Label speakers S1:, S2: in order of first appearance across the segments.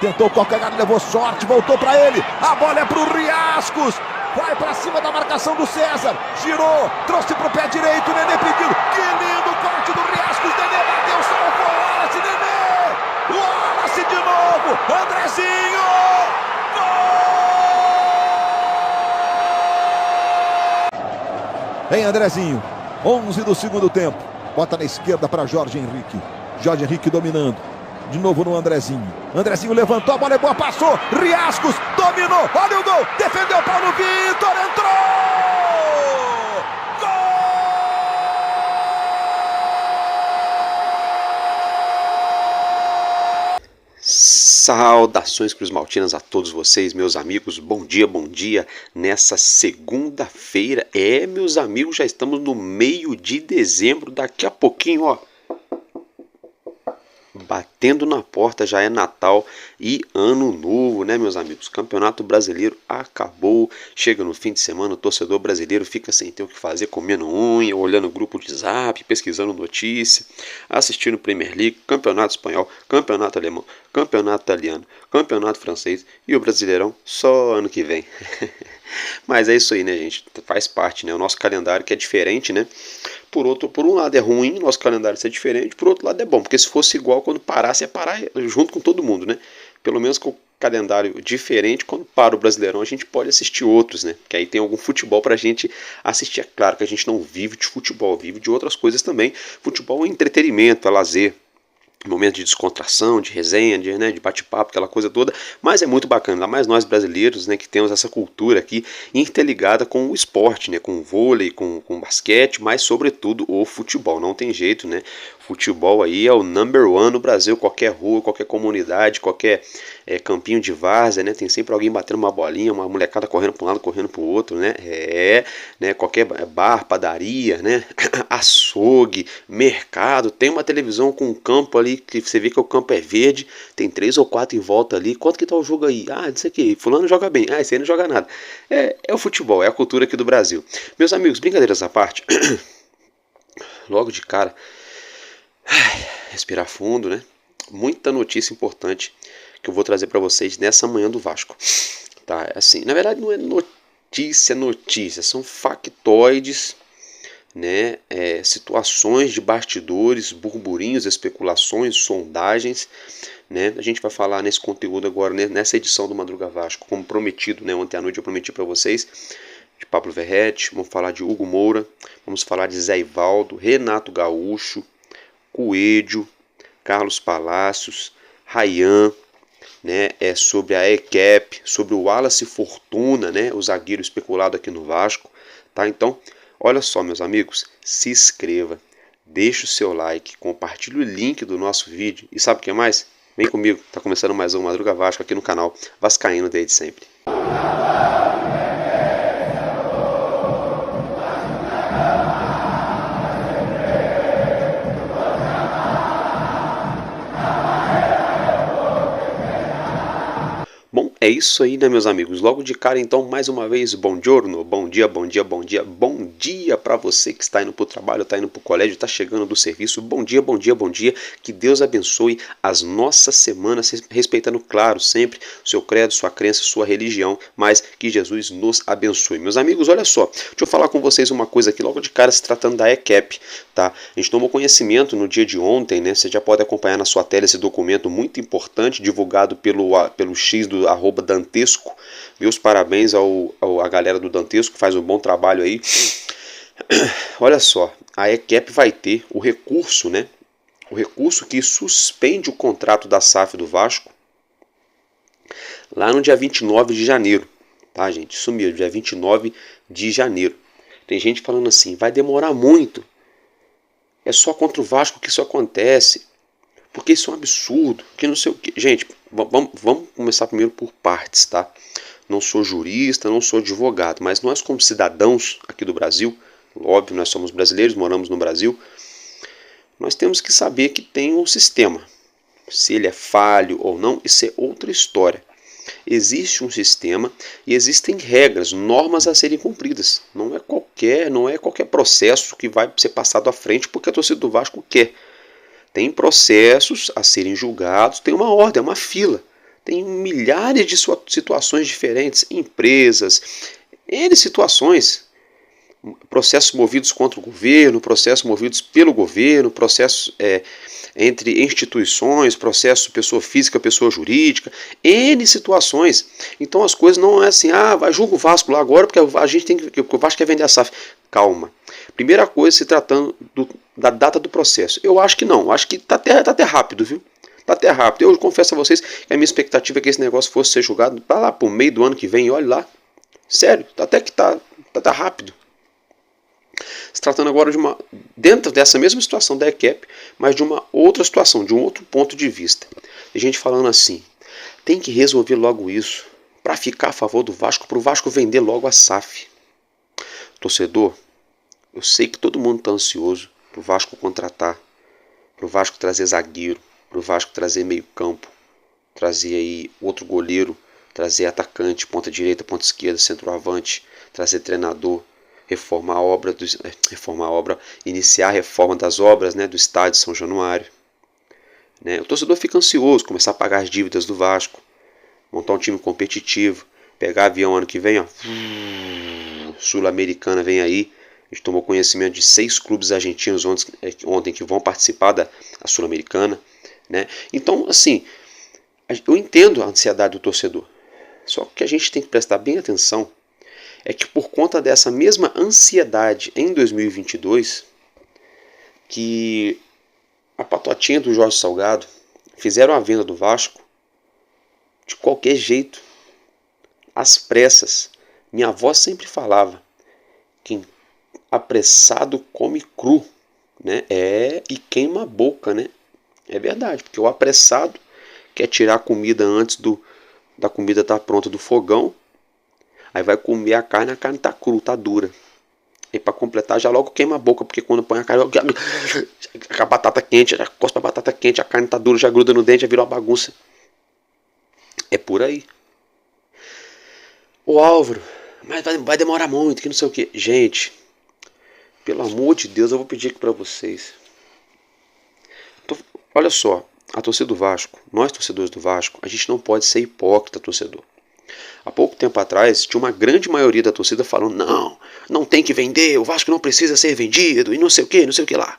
S1: Tentou o calcanhar, levou sorte, voltou para ele. A bola é para o Riascos. Vai para cima da marcação do César. Girou, trouxe para o pé direito. Nenê pediu. Que lindo corte do Riascos. Nenê bateu, salvou. Wallace, Nenê. Wallace de novo. Andrezinho. Gol! Hein, Andrezinho. 11 do segundo tempo. Bota na esquerda para Jorge Henrique. Jorge Henrique dominando. De novo no Andrezinho. Andrezinho levantou, a bola é boa, passou. Riascos dominou. Olha o gol. Defendeu Paulo Vitor. Entrou! Gol!
S2: Saudações Cruz Maltinas a todos vocês, meus amigos. Bom dia. Nessa segunda-feira. Meus amigos, já estamos no meio de dezembro. Daqui a pouquinho, ó. Batendo na porta, já é Natal e Ano Novo, né, meus amigos? Campeonato Brasileiro acabou, chega no fim de semana, o torcedor brasileiro fica sem ter o que fazer, comendo unha, olhando grupo de zap, pesquisando notícia, assistindo Premier League, Campeonato Espanhol, Campeonato Alemão, Campeonato Italiano, Campeonato Francês e o Brasileirão só ano que vem. Mas é isso aí, né, gente? Faz parte, né? O nosso calendário que é diferente, né? Por um lado é ruim nosso calendário ser diferente, por outro lado é bom, porque se fosse igual, quando parasse, ia parar junto com todo mundo, né? Pelo menos com o calendário diferente, quando para o Brasileirão, a gente pode assistir outros, né? Que aí tem algum futebol pra gente assistir. É claro que a gente não vive de futebol, vive de outras coisas também. Futebol é entretenimento, é lazer. Momento de descontração, de resenha, de bate-papo, aquela coisa toda, mas é muito bacana, ainda mais nós brasileiros, né, que temos essa cultura aqui interligada com o esporte, né, com o vôlei, com o basquete, mas sobretudo o futebol, não tem jeito, né, futebol aí é o number one no Brasil, qualquer rua, qualquer comunidade, qualquer campinho de várzea, né, tem sempre alguém batendo uma bolinha, uma molecada correndo para um lado, correndo para o outro, né, qualquer bar, padaria, né, açougue, mercado, tem uma televisão com um campo ali, que você vê que o campo é verde, tem 3 ou 4 em volta ali, quanto que tá o jogo aí? Ah, isso aqui, fulano joga bem, esse aí não joga nada. É o futebol, é a cultura aqui do Brasil. Meus amigos, brincadeiras à parte, logo de cara, respirar fundo, né? Muita notícia importante que eu vou trazer para vocês nessa manhã do Vasco. Tá, assim, na verdade não é notícia, são factoides, né, situações de bastidores, burburinhos, especulações, sondagens, né? A gente vai falar nesse conteúdo agora, né, nessa edição do Madruga Vasco, como prometido, né? Ontem à noite eu prometi para vocês de Pablo Verrete, vamos falar de Hugo Moura, vamos falar de Zé Ivaldo, Renato Gaúcho, Coelho, Carlos Palacios, Ryan, né, sobre a ECAP, sobre o Wallace Fortuna, né, o zagueiro especulado aqui no Vasco, tá? Então, olha só, meus amigos, se inscreva, deixe o seu like, compartilhe o link do nosso vídeo e sabe o que mais? Vem comigo, tá começando mais um Madruga Vasco aqui no canal Vascaíno desde sempre. Bom, é isso aí, né, meus amigos? Logo de cara, então, mais uma vez, bom dia para você que está indo para o trabalho, está indo para o colégio, está chegando do serviço. Bom dia. Que Deus abençoe as nossas semanas, respeitando, claro, sempre o seu credo, sua crença, sua religião, mas que Jesus nos abençoe. Meus amigos, olha só, deixa eu falar com vocês uma coisa aqui, logo de cara, se tratando da ECAP, tá? A gente tomou conhecimento no dia de ontem, né? Você já pode acompanhar na sua tela esse documento muito importante, divulgado pelo X do @Dantesco. Meus parabéns à galera do Dantesco, que faz um bom trabalho aí. Olha só, a ECAP vai ter o recurso, né? O recurso que suspende o contrato da SAF do Vasco lá no dia 29 de janeiro. Tá, gente? Isso mesmo, dia 29 de janeiro. Tem gente falando assim, vai demorar muito. É só contra o Vasco que isso acontece. Porque isso é um absurdo. Que não sei o que. Gente, vamos começar primeiro por partes, tá? Não sou jurista, não sou advogado, mas nós como cidadãos aqui do Brasil, óbvio, nós somos brasileiros, moramos no Brasil, nós temos que saber que tem um sistema. Se ele é falho ou não, isso é outra história. Existe um sistema e existem regras, normas a serem cumpridas. Não é qualquer processo que vai ser passado à frente porque a torcida do Vasco quer. Tem processos a serem julgados, tem uma ordem, é uma fila. Tem milhares de situações diferentes, empresas, N situações. Processos movidos contra o governo, processos movidos pelo governo, processos entre instituições, processo pessoa física, pessoa jurídica, N situações. Então as coisas não é assim, vai julga o Vasco lá agora porque a gente porque o Vasco quer vender a SAF. Calma. Primeira coisa, se tratando da data do processo. Eu acho que não, acho que está até rápido, viu? Está até rápido. Eu confesso a vocês que a minha expectativa é que esse negócio fosse ser julgado para lá, para o meio do ano que vem, olha lá. Sério, até que tá rápido. Se tratando agora dentro dessa mesma situação da ECAP, mas de uma outra situação, de um outro ponto de vista. A gente falando assim, tem que resolver logo isso, para ficar a favor do Vasco, para o Vasco vender logo a SAF. Torcedor, eu sei que todo mundo está ansioso para o Vasco contratar, para o Vasco trazer zagueiro, para o Vasco trazer meio campo, trazer aí outro goleiro, trazer atacante, ponta direita, ponta esquerda, centroavante, trazer treinador, iniciar a reforma das obras, né, do estádio São Januário. Né? O torcedor fica ansioso, começar a pagar as dívidas do Vasco, montar um time competitivo, pegar avião ano que vem, Sul-Americana vem aí. A gente tomou conhecimento de 6 clubes argentinos ontem que vão participar da Sul-Americana. Né? Então, assim, eu entendo a ansiedade do torcedor. Só que a gente tem que prestar bem atenção é que por conta dessa mesma ansiedade em 2022, que a patotinha do Jorge Salgado fizeram a venda do Vasco de qualquer jeito, às pressas. Minha avó sempre falava, quem apressado come cru, né? E queima a boca, né? É verdade, porque o apressado quer tirar a comida antes da comida estar pronta do fogão. Aí vai comer a carne tá crua, tá dura. E para completar já logo queima a boca, porque quando põe a carne, a batata quente, já cospe a batata quente, a carne tá dura, já gruda no dente, já virou uma bagunça. É por aí. Ô Álvaro, mas vai demorar muito, que não sei o que. Gente, pelo amor de Deus, eu vou pedir aqui para vocês. Olha só, a torcida do Vasco, nós torcedores do Vasco, a gente não pode ser hipócrita, torcedor. Há pouco tempo atrás, tinha uma grande maioria da torcida falando não tem que vender, o Vasco não precisa ser vendido, e não sei o que lá.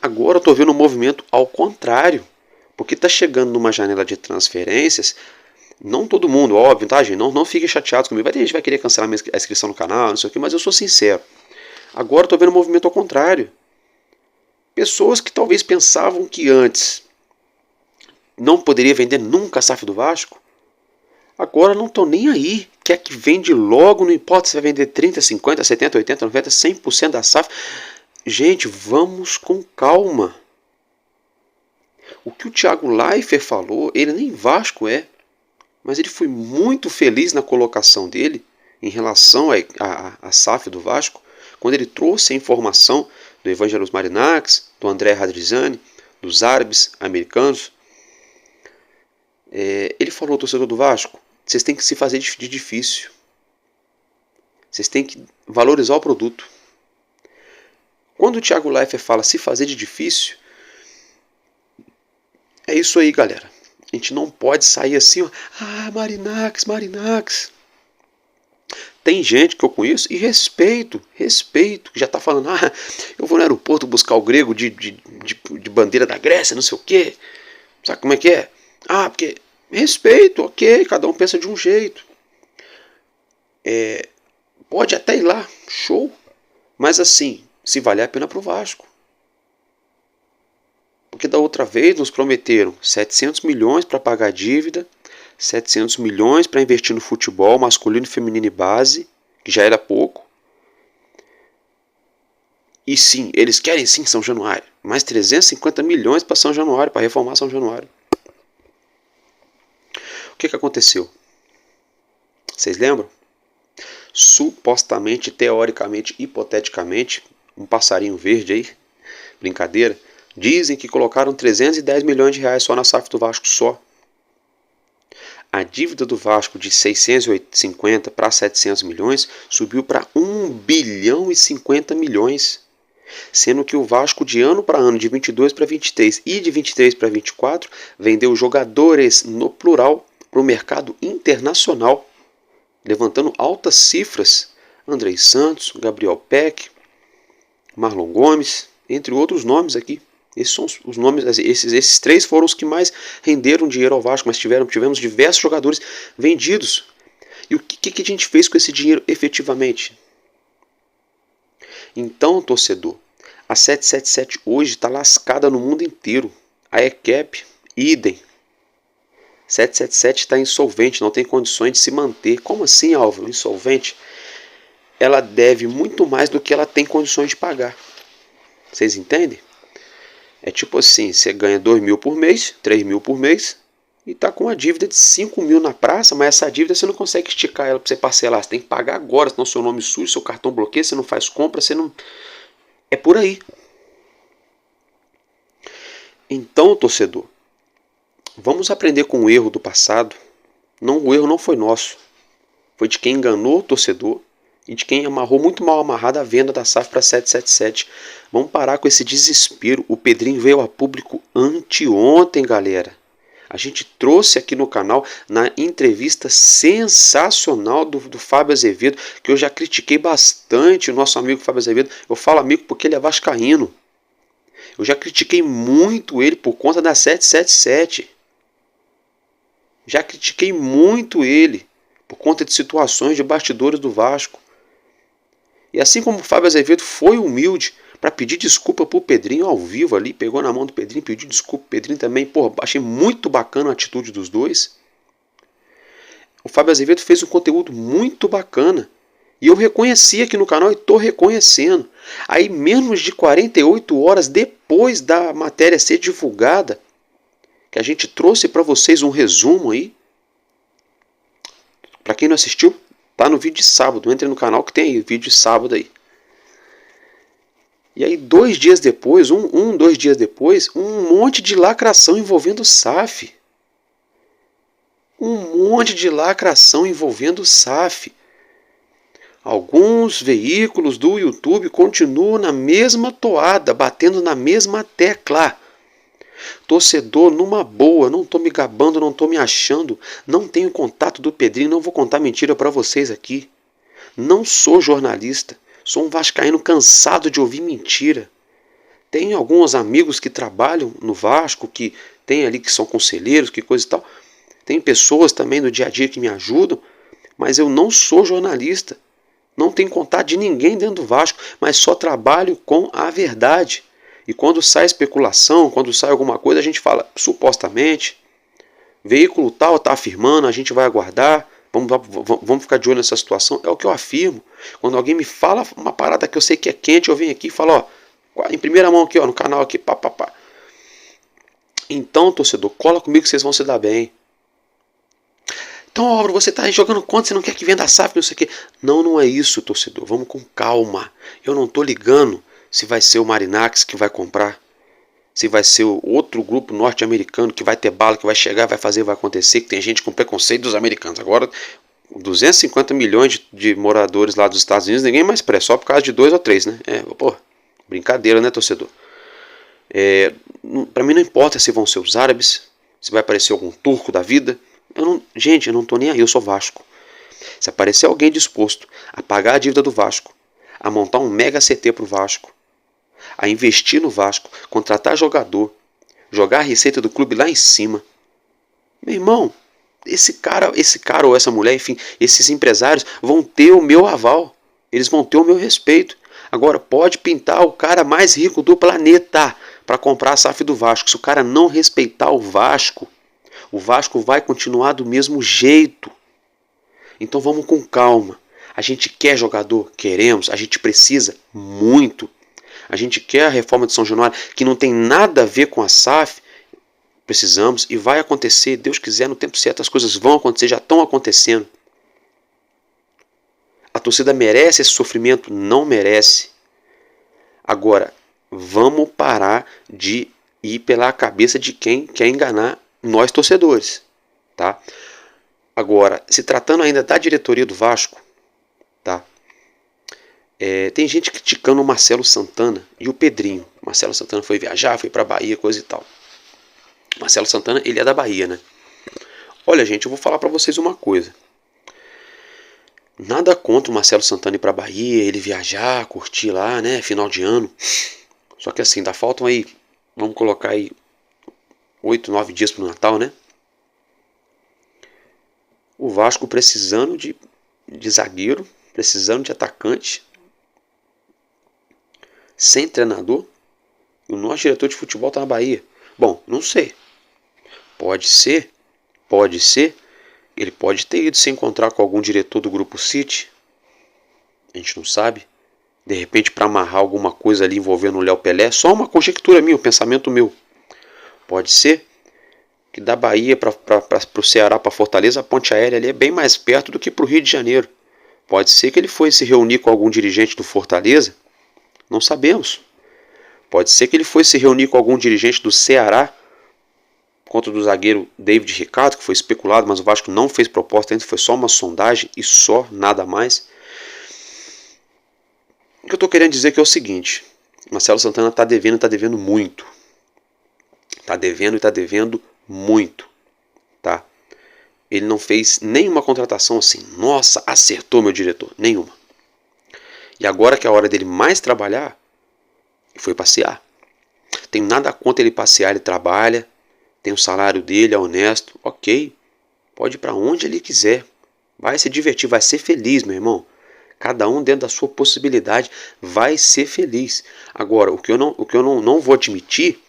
S2: Agora eu estou vendo um movimento ao contrário, porque está chegando numa janela de transferências, não todo mundo, óbvio, tá, gente? Não fiquem chateados comigo, vai ter gente que vai querer cancelar a inscrição no canal, não sei o que, mas eu sou sincero. Agora eu estou vendo um movimento ao contrário. Pessoas que talvez pensavam que antes não poderia vender nunca a SAF do Vasco, agora não estão nem aí. Quer que vende logo, não importa se vai vender 30, 50, 70, 80, 90, 100% da SAF. Gente, vamos com calma. O que o Thiago Leifert falou, ele nem Vasco mas ele foi muito feliz na colocação dele em relação à SAF do Vasco, quando ele trouxe a informação do Evangelos Marinakis, do André Radrizzani, dos árabes americanos. Ele falou, torcedor do Vasco, vocês têm que se fazer de difícil. Vocês têm que valorizar o produto. Quando o Thiago Leifert fala se fazer de difícil, é isso aí, galera. A gente não pode sair assim, Marinakis. Tem gente que eu conheço e respeito, que já está falando, eu vou no aeroporto buscar o grego de bandeira da Grécia, não sei o quê. Sabe como é que é? Porque respeito, ok, cada um pensa de um jeito. Pode até ir lá, show. Mas assim, se valer a pena pro Vasco. Porque da outra vez nos prometeram 700 milhões para pagar a dívida, 700 milhões para investir no futebol masculino, feminino e base, que já era pouco. E sim, eles querem sim São Januário, mais 350 milhões para São Januário, para reformar São Januário. O que aconteceu? Vocês lembram? Supostamente, teoricamente, hipoteticamente, um passarinho verde aí, brincadeira, dizem que colocaram 310 milhões de reais só na SAF do Vasco, só. A dívida do Vasco de 650 para 700 milhões subiu para 1 bilhão e 50 milhões. Sendo que o Vasco de ano para ano, de 22 para 23 e de 23 para 24, vendeu jogadores no plural para o mercado internacional, levantando altas cifras. Andrei Santos, Gabriel Peck, Marlon Gomes, entre outros nomes aqui. Esses são os nomes, esses três foram os que mais renderam dinheiro ao Vasco, mas tivemos diversos jogadores vendidos. E o que a gente fez com esse dinheiro efetivamente? Então, torcedor, a 777 hoje está lascada no mundo inteiro. A ECAP, idem. 777 está insolvente, não tem condições de se manter. Como assim, Álvaro? Insolvente? Ela deve muito mais do que ela tem condições de pagar. Vocês entendem? É tipo assim, você ganha 2 mil por mês, 3 mil por mês, e está com uma dívida de 5 mil na praça, mas essa dívida você não consegue esticar ela para você parcelar. Você tem que pagar agora, senão seu nome sujo, seu cartão bloqueia, você não faz compra, você não... É por aí. Então, torcedor, vamos aprender com o erro do passado. O erro não foi nosso. Foi de quem enganou o torcedor e de quem amarrou muito mal amarrada a venda da SAF para 777. Vamos parar com esse desespero. O Pedrinho veio a público anteontem, galera. A gente trouxe aqui no canal, na entrevista sensacional do Fábio Azevedo, que eu já critiquei bastante o nosso amigo Fábio Azevedo. Eu falo amigo porque ele é vascaíno. Eu já critiquei muito ele por conta da 777. Já critiquei muito ele por conta de situações de bastidores do Vasco. E assim como o Fábio Azevedo foi humilde para pedir desculpa pro Pedrinho ao vivo ali, pegou na mão do Pedrinho, pediu desculpa pro Pedrinho também. Porra, achei muito bacana a atitude dos dois. O Fábio Azevedo fez um conteúdo muito bacana. E eu reconheci aqui no canal e estou reconhecendo. Aí menos de 48 horas depois da matéria ser divulgada, que a gente trouxe para vocês um resumo aí. Para quem não assistiu, tá no vídeo de sábado. Entre no canal que tem aí, vídeo de sábado aí. E aí 2 dias depois, 2 dias depois, um monte de lacração envolvendo o SAF. Um monte de lacração envolvendo o SAF. Alguns veículos do YouTube continuam na mesma toada, batendo na mesma tecla. Torcedor, numa boa, não estou me gabando, não estou me achando, não tenho contato do Pedrinho, não vou contar mentira para vocês aqui. Não sou jornalista, sou um vascaíno cansado de ouvir mentira. Tenho alguns amigos que trabalham no Vasco, que tem ali que são conselheiros, que coisa e tal. Tem pessoas também no dia a dia que me ajudam, mas eu não sou jornalista. Não tenho contato de ninguém dentro do Vasco, mas só trabalho com a verdade. E quando sai especulação, quando sai alguma coisa, a gente fala, supostamente, veículo tal está afirmando, a gente vai aguardar, vamos ficar de olho nessa situação. É o que eu afirmo. Quando alguém me fala uma parada que eu sei que é quente, eu venho aqui e falo, ó, em primeira mão aqui, ó, no canal aqui, pá. Então, torcedor, cola comigo que vocês vão se dar bem. Então, Álvaro, você está jogando contra, você não quer que venda a SAF, não sei o quê. Não é isso, torcedor. Vamos com calma. Eu não estou ligando se vai ser o Marinax que vai comprar, se vai ser o outro grupo norte-americano que vai ter bala, que vai chegar, vai fazer, vai acontecer, que tem gente com preconceito dos americanos. Agora, 250 milhões de moradores lá dos Estados Unidos, ninguém mais presta, só por causa de 2 ou 3, né? Brincadeira, né, torcedor? Para mim não importa se vão ser os árabes, se vai aparecer algum turco da vida. Gente, eu não tô nem aí, eu sou Vasco. Se aparecer alguém disposto a pagar a dívida do Vasco, a montar um mega CT pro Vasco, a investir no Vasco, contratar jogador, jogar a receita do clube lá em cima, meu irmão, esse cara ou essa mulher, enfim, esses empresários vão ter o meu aval, eles vão ter o meu respeito. Agora, pode pintar o cara mais rico do planeta para comprar a SAF do Vasco. Se o cara não respeitar o Vasco vai continuar do mesmo jeito. Então vamos com calma. A gente quer jogador? Queremos. A gente precisa? Muito. A gente quer a reforma de São Januário, que não tem nada a ver com a SAF. Precisamos e vai acontecer. Deus quiser, no tempo certo as coisas vão acontecer, já estão acontecendo. A torcida merece esse sofrimento? Não merece. Agora, vamos parar de ir pela cabeça de quem quer enganar nós torcedores, tá? Agora, se tratando ainda da diretoria do Vasco, tá? Tem gente criticando o Marcelo Santana e o Pedrinho. O Marcelo Santana foi viajar, foi pra Bahia, coisa e tal. O Marcelo Santana, ele é da Bahia, né? Olha, gente, eu vou falar pra vocês uma coisa. Nada contra o Marcelo Santana ir pra Bahia, ele viajar, curtir lá, né? Final de ano. Só que assim, faltam aí, vamos colocar aí 8, 9 dias pro Natal, né? O Vasco precisando de zagueiro, precisando de atacante, sem treinador, e o nosso diretor de futebol tá na Bahia. Bom, não sei. Pode ser, ele pode ter ido se encontrar com algum diretor do Grupo City, a gente não sabe. De repente para amarrar alguma coisa ali envolvendo o Léo Pelé, só uma conjectura minha, um pensamento meu. Pode ser que da Bahia para o Ceará, para Fortaleza, a ponte aérea ali é bem mais perto do que para o Rio de Janeiro. Pode ser que ele foi se reunir com algum dirigente do Fortaleza, não sabemos. Pode ser que ele foi se reunir com algum dirigente do Ceará, contra do zagueiro David Ricardo, que foi especulado, mas o Vasco não fez proposta ainda, foi só uma sondagem e só, nada mais. O que eu estou querendo dizer que é o seguinte: Marcelo Santana está devendo muito. Está devendo muito, tá? Ele não fez nenhuma contratação assim, nossa, acertou meu diretor, nenhuma. E agora que é a hora dele mais trabalhar, ele foi passear. Tem nada contra ele passear, ele trabalha, tem o salário dele, é honesto, ok. Pode ir para onde ele quiser, vai se divertir, vai ser feliz, meu irmão. Cada um dentro da sua possibilidade vai ser feliz. Agora, o que eu não vou admitir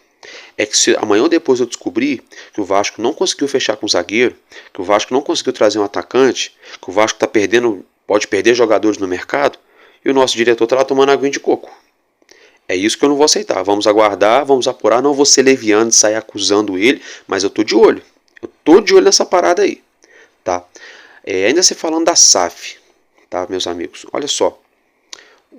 S2: é que se amanhã ou depois eu descobrir que o Vasco não conseguiu fechar com o zagueiro, que o Vasco não conseguiu trazer um atacante, que o Vasco pode perder jogadores no mercado, e o nosso diretor está lá tomando aguinha de coco. É isso que eu não vou aceitar. Vamos aguardar, vamos apurar, não vou ser leviano de sair acusando ele, mas eu tô de olho. Eu tô de olho nessa parada aí, tá? Ainda se falando da SAF, tá, meus amigos? Olha só.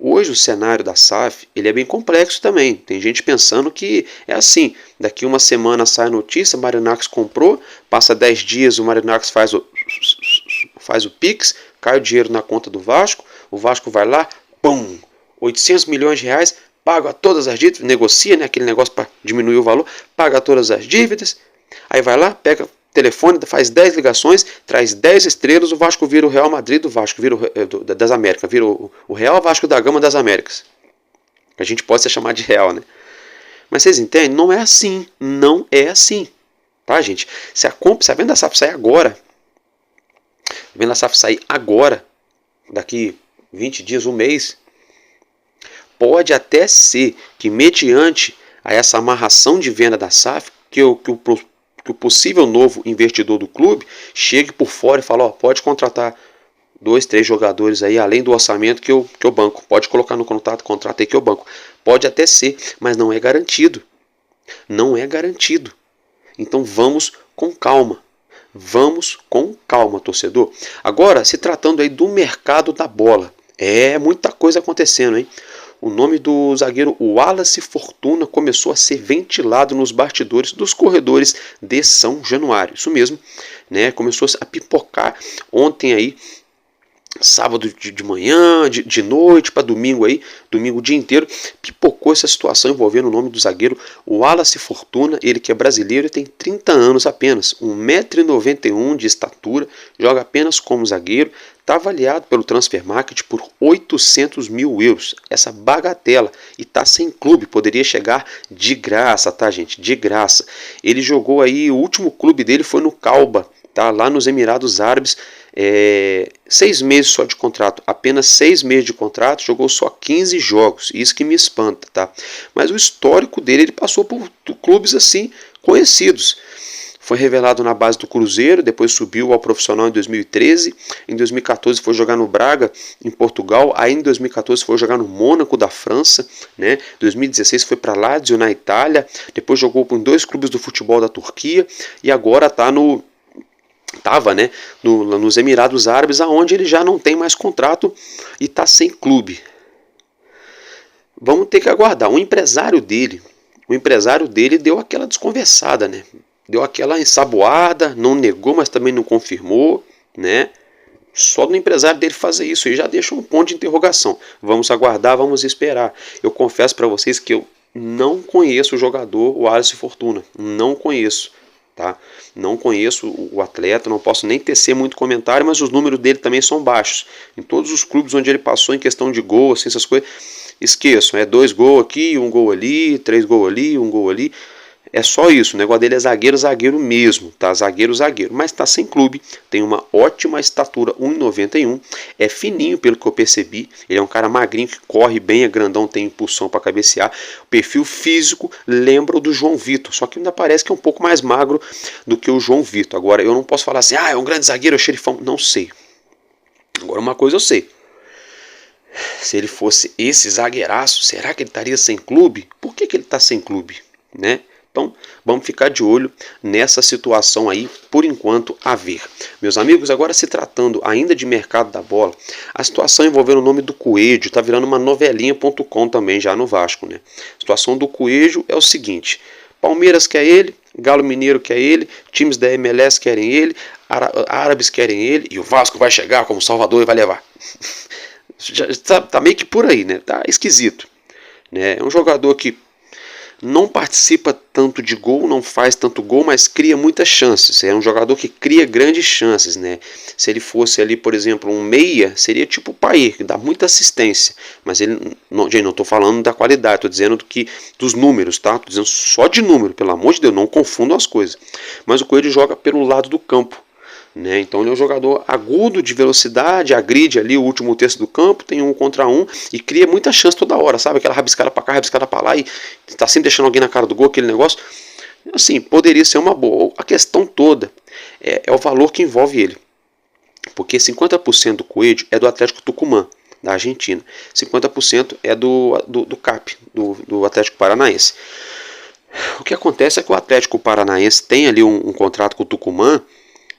S2: Hoje o cenário da SAF ele é bem complexo também. Tem gente pensando que é assim, daqui uma semana sai a notícia, o Marinacos comprou, passa 10 dias, o Marinacos faz o Pix, cai o dinheiro na conta do Vasco, o Vasco vai lá, pum, 800 milhões de reais, paga todas as dívidas, negocia, né, aquele negócio para diminuir o valor, paga todas as dívidas, aí vai lá, pega telefone, faz 10 ligações, traz 10 estrelas, o Vasco vira o Real Madrid do Vasco, vira das Américas, vira o Real Vasco da Gama das Américas. A gente pode se chamar de Real, né? Mas vocês entendem? Não é assim. Não é assim. Tá, gente? Se a venda da SAF sair agora, daqui 20 dias, um mês, pode até ser que mediante a essa amarração de venda da SAF, que o possível novo investidor do clube chegue por fora e fale, pode contratar 2, 3 jogadores aí, além do orçamento que eu banco. Pode colocar no contrato aí que eu banco. Pode até ser, mas não é garantido. Não é garantido. Então vamos com calma. Vamos com calma, torcedor. Agora, se tratando aí do mercado da bola. Muita coisa acontecendo, hein? O nome do zagueiro Wallace Fortuna começou a ser ventilado nos bastidores dos corredores de São Januário. Isso mesmo, né? Começou a pipocar ontem aí, sábado de manhã, de noite para domingo aí, domingo o dia inteiro, pipocou essa situação envolvendo o nome do zagueiro Wallace Fortuna, ele que é brasileiro e tem 30 anos apenas, 1,91 m de estatura, joga apenas como zagueiro, está avaliado pelo Transfer Market por 800 mil euros, essa bagatela, e está sem clube, poderia chegar de graça, tá, gente, de graça. Ele jogou aí, o último clube dele foi no Calba, tá, lá nos Emirados Árabes, 6 meses só de contrato, apenas 6 meses de contrato, jogou só 15 jogos, isso que me espanta, tá? Mas o histórico dele, ele passou por clubes assim, conhecidos. Foi revelado na base do Cruzeiro, depois subiu ao profissional em 2013, em 2014 foi jogar no Braga, em Portugal, aí em 2014 foi jogar no Mônaco da França, né? 2016 foi para Lazio na Itália, depois jogou em 2 clubes do futebol da Turquia e agora está nos Emirados Árabes, aonde ele já não tem mais contrato e está sem clube. Vamos ter que aguardar. O empresário dele deu aquela desconversada, né? Deu aquela ensaboada, não negou, mas também não confirmou, né? Só do empresário dele fazer isso aí já deixa um ponto de interrogação. Vamos aguardar, vamos esperar. Eu confesso para vocês que eu não conheço o jogador, o Alisson Fortuna. Não conheço, tá? Não conheço o atleta, não posso nem tecer muito comentário, mas os números dele também são baixos. Em todos os clubes onde ele passou em questão de gol, assim, essas coisas, esqueçam. É 2 gols aqui, 1 gol ali, 3 gols ali, 1 gol ali. É só isso, o negócio dele é zagueiro mesmo, tá? Zagueiro, mas tá sem clube, tem uma ótima estatura, 1,91, é fininho pelo que eu percebi, ele é um cara magrinho que corre bem, é grandão, tem impulsão para cabecear, o perfil físico lembra o do João Vitor, só que ainda parece que é um pouco mais magro do que o João Vitor. Agora, eu não posso falar assim, é um grande zagueiro, é xerifão, não sei. Agora, uma coisa eu sei, se ele fosse esse zagueiraço, será que ele estaria sem clube? Por que ele está sem clube, né? Então, vamos ficar de olho nessa situação aí, por enquanto, a ver. Meus amigos, agora se tratando ainda de mercado da bola, a situação envolvendo o nome do Coelho está virando uma novelinha.com também já no Vasco, né? A situação do Coelho é o seguinte, Palmeiras quer ele, Galo Mineiro quer ele, times da MLS querem ele, árabes querem ele, e o Vasco vai chegar como Salvador e vai levar. Já tá meio que por aí, né? Tá esquisito, né? É um jogador que não participa tanto de gol, não faz tanto gol, mas cria muitas chances. É um jogador que cria grandes chances, né? Se ele fosse ali, por exemplo, um meia, seria tipo o Paê, que dá muita assistência. Mas ele, não, gente, não estou falando da qualidade, estou dizendo dos números, tá? Estou dizendo só de número, pelo amor de Deus, não confundam as coisas. Mas o Coelho joga pelo lado do campo, né? Então ele é um jogador agudo, de velocidade, agride ali o último terço do campo, tem 1 contra 1 e cria muita chance toda hora, sabe? Aquela rabiscada para cá, rabiscada para lá e tá sempre deixando alguém na cara do gol, aquele negócio. Assim, poderia ser uma boa. A questão toda é o valor que envolve ele. Porque 50% do Coelho é do Atlético Tucumã, da Argentina. 50% é do CAP, do Atlético Paranaense. O que acontece é que o Atlético Paranaense tem ali um contrato com o Tucumã,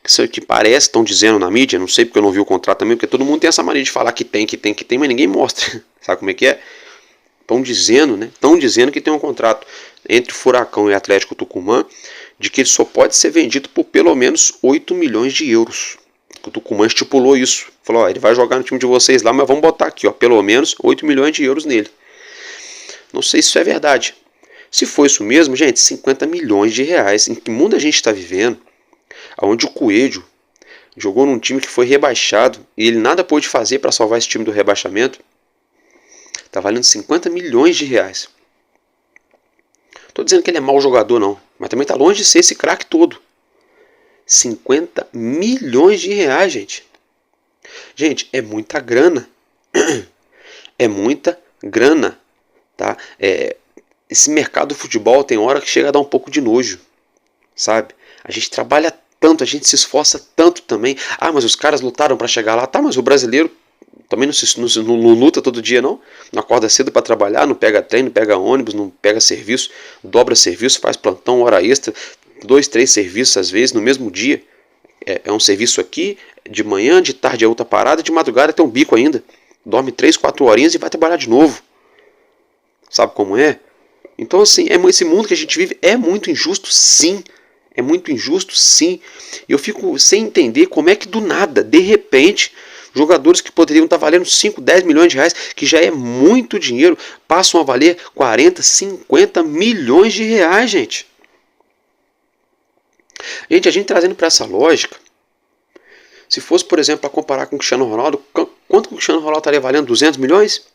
S2: isso que parece, estão dizendo na mídia, não sei porque eu não vi o contrato também, porque todo mundo tem essa mania de falar que tem, mas ninguém mostra. Sabe como é que é? Estão dizendo, né? Estão dizendo que tem um contrato entre o Furacão e o Atlético Tucumã, de que ele só pode ser vendido por pelo menos 8 milhões de euros. O Tucumã estipulou isso. Falou, ele vai jogar no time de vocês lá, mas vamos botar aqui, pelo menos 8 milhões de euros nele. Não sei se isso é verdade. Se for isso mesmo, gente, 50 milhões de reais. Em que mundo a gente está vivendo? Onde o Coelho jogou num time que foi rebaixado e ele nada pôde fazer para salvar esse time do rebaixamento, está valendo 50 milhões de reais. Estou dizendo que ele é mau jogador não, mas também está longe de ser esse craque todo. 50 milhões de reais, gente. Gente, é muita grana. É muita grana, tá? Esse mercado do futebol tem hora que chega a dar um pouco de nojo, sabe? A gente trabalha tanto, a gente se esforça tanto também. Mas os caras lutaram para chegar lá. Tá, mas o brasileiro também não luta todo dia, não. Não acorda cedo para trabalhar, não pega trem, não pega ônibus, não pega serviço, dobra serviço, faz plantão, hora extra, 2, 3 serviços às vezes no mesmo dia. É um serviço aqui, de manhã, de tarde é outra parada, de madrugada tem um bico ainda. Dorme 3, 4 horinhas e vai trabalhar de novo. Sabe como é? Então assim, esse mundo que a gente vive é muito injusto, sim. É muito injusto, sim. Eu fico sem entender como é que do nada, de repente, jogadores que poderiam estar valendo 5, 10 milhões de reais, que já é muito dinheiro, passam a valer 40, 50 milhões de reais, gente. Gente, a gente trazendo para essa lógica, se fosse, por exemplo, para comparar com o Cristiano Ronaldo, quanto que o Cristiano Ronaldo estaria valendo? 200 milhões?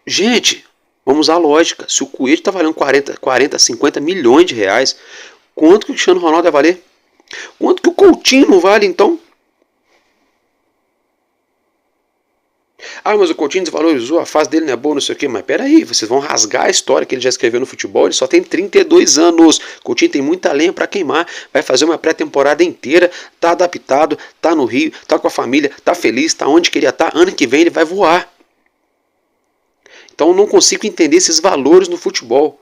S2: Gente, vamos usar a lógica. Se o Coelho está valendo 40, 50 milhões de reais, quanto que o Cristiano Ronaldo vai valer? Quanto que o Coutinho não vale, então? Mas o Coutinho desvalorizou, a fase dele não é boa, não sei o quê. Mas peraí, vocês vão rasgar a história que ele já escreveu no futebol. Ele só tem 32 anos. Coutinho tem muita lenha para queimar. Vai fazer uma pré-temporada inteira. Tá adaptado, tá no Rio, tá com a família, tá feliz, tá onde queria estar. Ano que vem ele vai voar. Então eu não consigo entender esses valores no futebol.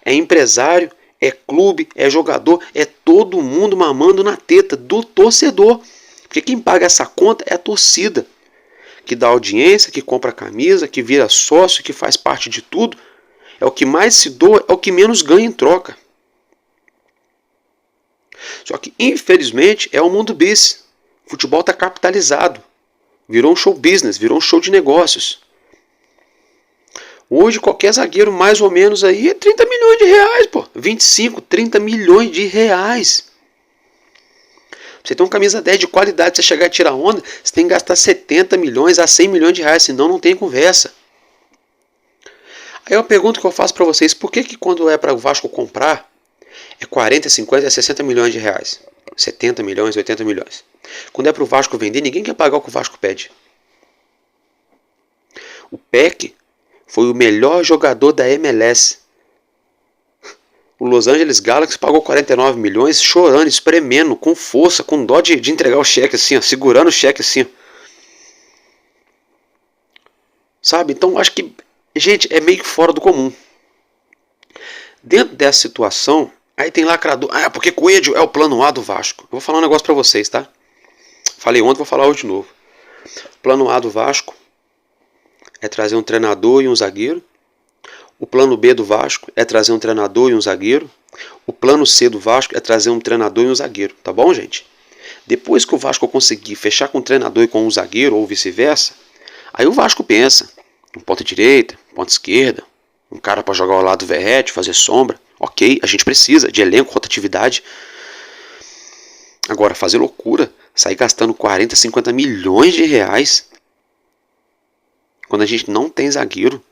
S2: É empresário, é clube, é jogador, é todo mundo mamando na teta do torcedor. Porque quem paga essa conta é a torcida, que dá audiência, que compra camisa, que vira sócio, que faz parte de tudo. É o que mais se doa, é o que menos ganha em troca. Só que, infelizmente, é o mundo bis. Futebol está capitalizado. Virou um show business, virou um show de negócios. Hoje qualquer zagueiro mais ou menos aí é 30 milhões de reais, pô. 25, 30 milhões de reais. Você tem uma camisa 10 de qualidade, você chegar e tirar onda, você tem que gastar 70 milhões a 100 milhões de reais, senão não tem conversa. Aí eu pergunto que eu faço para vocês, por que quando é para o Vasco comprar, é 40, 50, 60 milhões de reais? 70 milhões, 80 milhões. Quando é para o Vasco vender, ninguém quer pagar o que o Vasco pede. O Peck foi o melhor jogador da MLS. O Los Angeles Galaxy pagou 49 milhões, chorando, espremendo, com força, com dó de entregar o cheque assim, ó, segurando o cheque assim. Sabe? Então acho que, gente, é meio que fora do comum. Dentro dessa situação, aí tem lacrador. Ah, porque Coelho é o plano A do Vasco. Eu vou falar um negócio pra vocês, tá? Falei ontem, vou falar hoje de novo. Plano A do Vasco é trazer um treinador e um zagueiro. O plano B do Vasco é trazer um treinador e um zagueiro. O plano C do Vasco é trazer um treinador e um zagueiro. Tá bom, gente? Depois que o Vasco conseguir fechar com um treinador e com um zagueiro, ou vice-versa, aí o Vasco pensa em ponta direita, ponta esquerda, um cara para jogar ao lado do Verratti, fazer sombra. Ok, a gente precisa de elenco, rotatividade. Agora, fazer loucura, sair gastando 40, 50 milhões de reais quando a gente não tem zagueiro.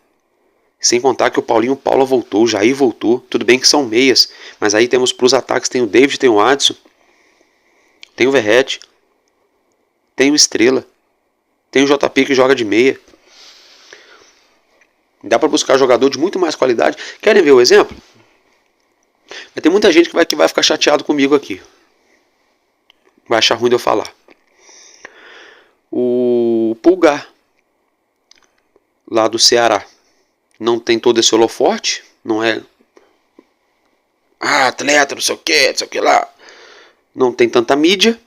S2: Sem contar que o Paulinho Paula voltou, o Jair voltou. Tudo bem que são meias, mas aí temos para os ataques, tem o David, tem o Adson, tem o Verratti, tem o Estrela, tem o JP que joga de meia. Dá para buscar jogador de muito mais qualidade. Querem ver o exemplo? Vai ter muita gente que vai ficar chateado comigo aqui. Vai achar ruim de eu falar. O Pulgar, lá do Ceará, não tem todo esse holoforte, não é atleta, não sei o que lá. Não tem tanta mídia,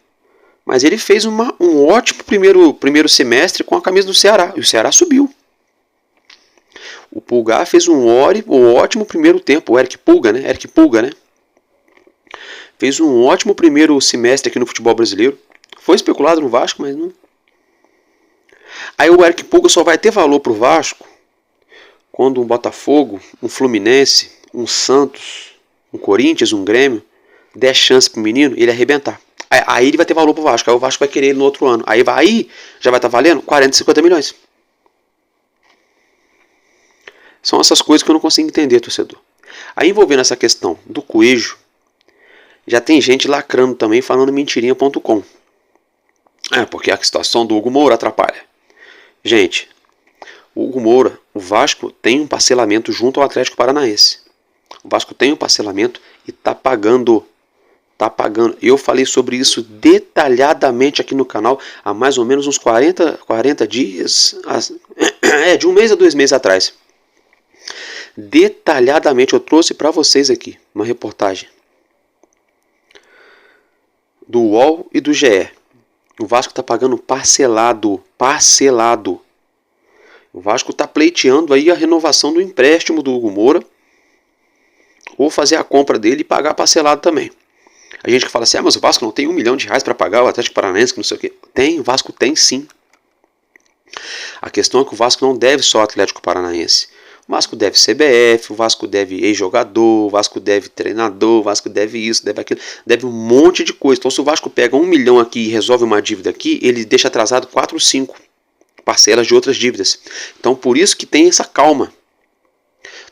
S2: mas ele fez um ótimo primeiro semestre com a camisa do Ceará, e o Ceará subiu. O Pulgar fez um ótimo primeiro tempo, o Eric Pulga, né? Fez um ótimo primeiro semestre aqui no futebol brasileiro. Foi especulado no Vasco, mas não. Aí o Eric Pulga só vai ter valor pro Vasco quando um Botafogo, um Fluminense, um Santos, um Corinthians, um Grêmio der chance pro menino e ele arrebentar. Aí ele vai ter valor pro Vasco. Aí o Vasco vai querer ele no outro ano. Aí já vai estar valendo 40, 50 milhões. São essas coisas que eu não consigo entender, torcedor. Aí envolvendo essa questão do Coelho, já tem gente lacrando também, falando mentirinha.com. Porque a situação do Hugo Moura atrapalha. Gente, o Hugo Moura, o Vasco tem um parcelamento junto ao Atlético Paranaense. O Vasco tem um parcelamento e está pagando. Eu falei sobre isso detalhadamente aqui no canal há mais ou menos uns 40 dias. De um mês a 2 meses atrás. Detalhadamente eu trouxe para vocês aqui uma reportagem do UOL e do GE. O Vasco está pagando parcelado. O Vasco está pleiteando aí a renovação do empréstimo do Hugo Moura, ou fazer a compra dele e pagar parcelado também. A gente que fala assim, mas o Vasco não tem R$1 milhão para pagar o Atlético Paranaense, que não sei o quê. O Vasco tem sim. A questão é que o Vasco não deve só ao Atlético Paranaense. O Vasco deve CBF, o Vasco deve ex-jogador, o Vasco deve treinador, o Vasco deve isso, deve aquilo, deve um monte de coisa. Então se o Vasco pega R$1 milhão aqui e resolve uma dívida aqui, ele deixa atrasado 4 ou 5 parcelas de outras dívidas. Então por isso que tem essa calma.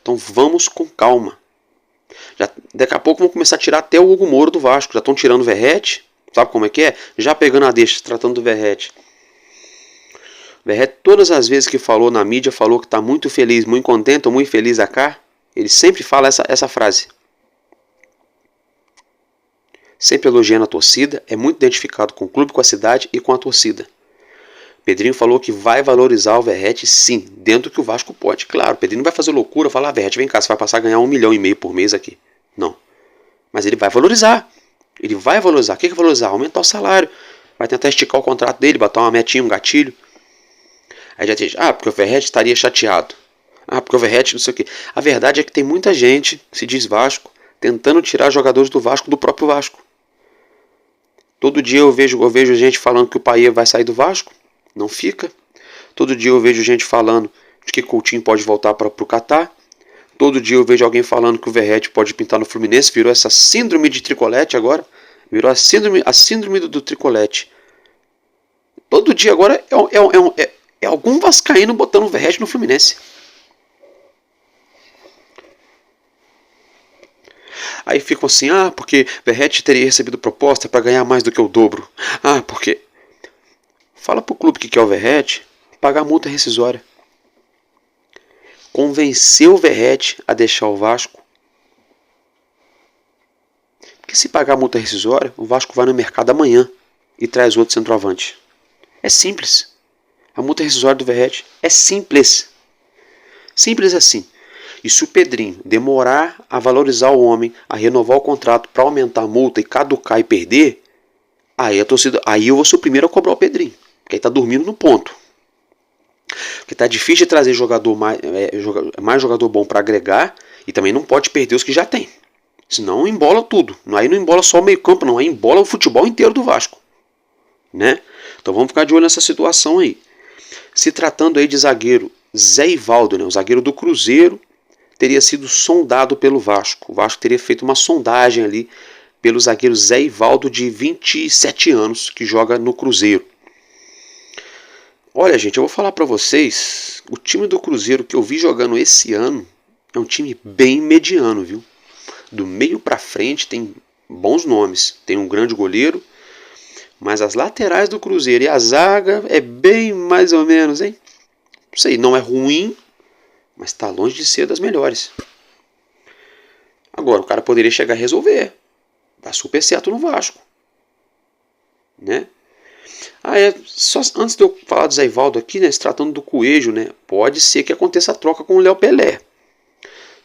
S2: Então vamos com calma. Daqui a pouco vão começar a tirar até o Hugo Moura do Vasco. Já estão tirando o Verratti, sabe como é que é? Já pegando a deixa, tratando do Verratti. Verratti, todas as vezes que falou na mídia, falou que está muito feliz, muito contente, ou muito feliz acá. Ele sempre fala essa frase. Sempre elogiando a torcida, é muito identificado com o clube, com a cidade e com a torcida. Pedrinho falou que vai valorizar o Verratti, sim, dentro que o Vasco pode. Claro, o Pedrinho não vai fazer loucura, falar, Verratti, vem cá, você vai passar a ganhar R$1,5 milhão por mês aqui. Não. Mas ele vai valorizar. Ele vai valorizar. O que é valorizar? Aumentar o salário. Vai tentar esticar o contrato dele, botar uma metinha, um gatilho. Aí já diz, porque o Verratti estaria chateado. Porque o Verratti não sei o quê. A verdade é que tem muita gente, que se diz Vasco, tentando tirar jogadores do Vasco do próprio Vasco. Todo dia eu vejo gente falando que o Payet vai sair do Vasco, não fica. Todo dia eu vejo gente falando de que Coutinho pode voltar para o Catar. Todo dia eu vejo alguém falando que o Verratti pode pintar no Fluminense. Virou essa síndrome de tricolete agora. Virou a síndrome do tricolete. Todo dia agora é algum vascaíno botando o Verratti no Fluminense. Aí ficam assim, porque Verratti teria recebido proposta para ganhar mais do que o dobro. Porque... Fala pro clube que quer o Verratti pagar a multa rescisória. Convencer o Verratti a deixar o Vasco. Porque se pagar a multa rescisória, o Vasco vai no mercado amanhã e traz outro centroavante. É simples. A multa rescisória do Verratti é simples. Simples assim. E se o Pedrinho demorar a valorizar o homem, a renovar o contrato para aumentar a multa e caducar e perder, aí eu vou ser o primeiro a cobrar o Pedrinho. Porque aí tá dormindo no ponto. Porque tá difícil de trazer mais jogador bom para agregar e também não pode perder os que já tem. Senão embola tudo. Aí não embola só o meio campo, não. Aí embola o futebol inteiro do Vasco. Né? Então vamos ficar de olho nessa situação aí. Se tratando aí de zagueiro Zé Ivaldo, né, o zagueiro do Cruzeiro, teria sido sondado pelo Vasco. O Vasco teria feito uma sondagem ali pelo zagueiro Zé Ivaldo, de 27 anos, que joga no Cruzeiro. Olha, gente, eu vou falar para vocês, o time do Cruzeiro que eu vi jogando esse ano é um time bem mediano, viu? Do meio para frente tem bons nomes, tem um grande goleiro, mas as laterais do Cruzeiro e a zaga é bem mais ou menos, hein? Não sei, não é ruim, mas está longe de ser das melhores. Agora, o cara poderia chegar a resolver. Dá super certo no Vasco. Né? Só antes de eu falar do Zé Ivaldo aqui, né, se tratando do Coelho, né, pode ser que aconteça a troca com o Léo Pelé.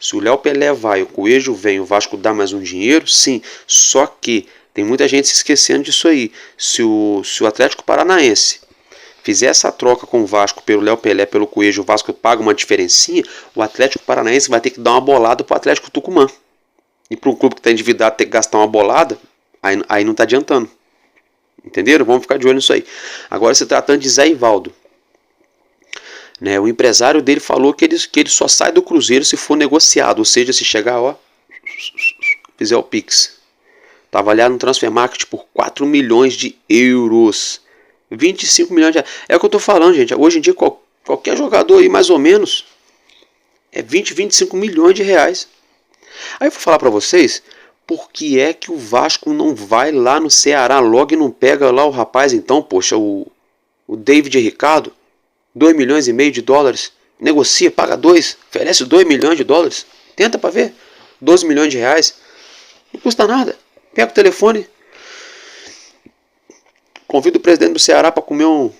S2: Se o Léo Pelé vai, o Coelho vem, o Vasco dá mais um dinheiro, sim. Só que tem muita gente se esquecendo disso aí. Se o Atlético Paranaense fizer essa troca com o Vasco pelo Léo Pelé, pelo Coelho, o Vasco paga uma diferencinha, o Atlético Paranaense vai ter que dar uma bolada pro Atlético Tucumã. E para um clube que está endividado ter que gastar uma bolada, aí não está adiantando. Entenderam? Vamos ficar de olho nisso aí. Agora, se tratando de Zé Ivaldo, né, o empresário dele falou que ele só sai do Cruzeiro se for negociado, ou seja, se chegar, fizer o Pix. Está avaliado no Transfer Market por 4 milhões de euros. 25 milhões de reais. É o que eu estou falando, gente. Hoje em dia, qualquer jogador aí, mais ou menos, é 25 milhões de reais. Aí eu vou falar para vocês, por que é que o Vasco não vai lá no Ceará logo e não pega lá o rapaz, então, poxa, o David Ricardo, 2 milhões e meio de dólares, negocia, paga 2, oferece 2 milhões de dólares, tenta para ver, 12 milhões de reais, não custa nada, pega o telefone, convida o presidente do Ceará para comer um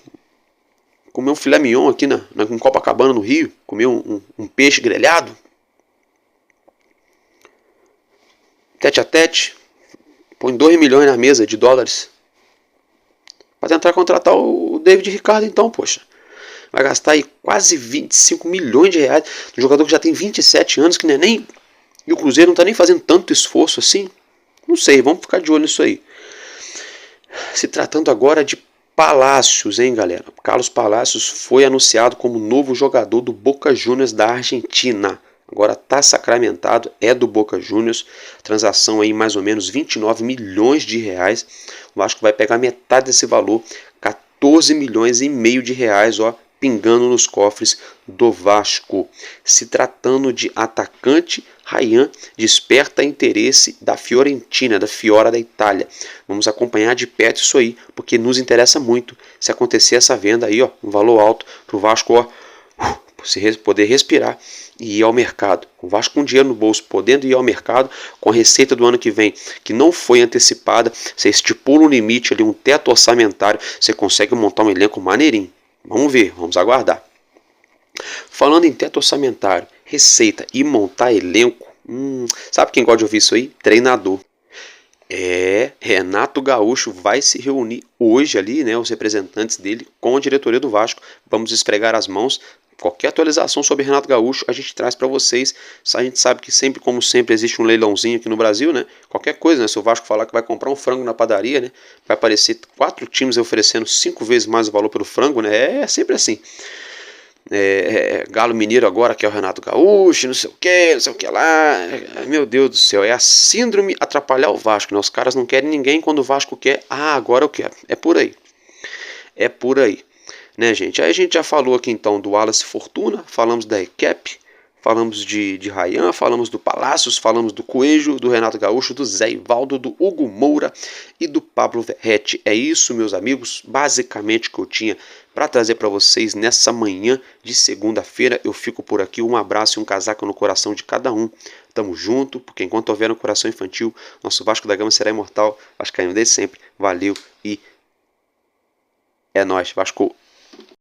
S2: filé mignon aqui em Copacabana, no Rio, comer um peixe grelhado, tete a tete, põe 2 milhões na mesa de dólares para tentar contratar o David Ricardo, então, poxa. Vai gastar aí quase 25 milhões de reais. Um jogador que já tem 27 anos, que não é nem... E o Cruzeiro não está nem fazendo tanto esforço assim. Não sei, vamos ficar de olho nisso aí. Se tratando agora de Palácios, hein, galera? Carlos Palácios foi anunciado como novo jogador do Boca Juniors da Argentina. Agora está sacramentado, é do Boca Juniors. Transação aí mais ou menos 29 milhões de reais. O Vasco vai pegar metade desse valor, 14 milhões e meio de reais, pingando nos cofres do Vasco. Se tratando de atacante, Ryan desperta interesse da Fiorentina, da Fiora da Itália. Vamos acompanhar de perto isso aí, porque nos interessa muito se acontecer essa venda aí, um valor alto para o Vasco, poder respirar e ir ao mercado. O Vasco com dinheiro no bolso, podendo ir ao mercado, com a receita do ano que vem, que não foi antecipada, você estipula um limite ali, um teto orçamentário, você consegue montar um elenco maneirinho. Vamos ver, vamos aguardar. Falando em teto orçamentário, receita e montar elenco, sabe quem gosta de ouvir isso aí? Treinador. Renato Gaúcho vai se reunir hoje ali, né, os representantes dele com a diretoria do Vasco. Vamos esfregar as mãos, Qualquer atualização sobre Renato Gaúcho a gente traz para vocês. A gente sabe que sempre, como sempre, existe um leilãozinho aqui no Brasil, né? Qualquer coisa, né? Se o Vasco falar que vai comprar um frango na padaria, né? Vai aparecer 4 times oferecendo 5 vezes mais o valor pelo frango, né? É sempre assim. Galo Mineiro agora que é o Renato Gaúcho, não sei o que lá. Meu Deus do céu, é a síndrome atrapalhar o Vasco, né? Os caras não querem ninguém quando o Vasco quer. Ah, agora eu quero. É por aí. É por aí. Né, gente? Aí a gente já falou aqui então do Wallace Fortuna, falamos da ECAP, falamos de Ryan, falamos do Palácios, falamos do Coelho, do Renato Gaúcho, do Zé Ivaldo, do Hugo Moura e do Pablo Verrete. É isso, meus amigos, basicamente que eu tinha para trazer para vocês nessa manhã de segunda-feira. Eu fico por aqui, um abraço e um casaco no coração de cada um. Tamo junto, porque enquanto houver um coração infantil, nosso Vasco da Gama será imortal. Vascaíno desde sempre. Valeu e é nóis, Vasco.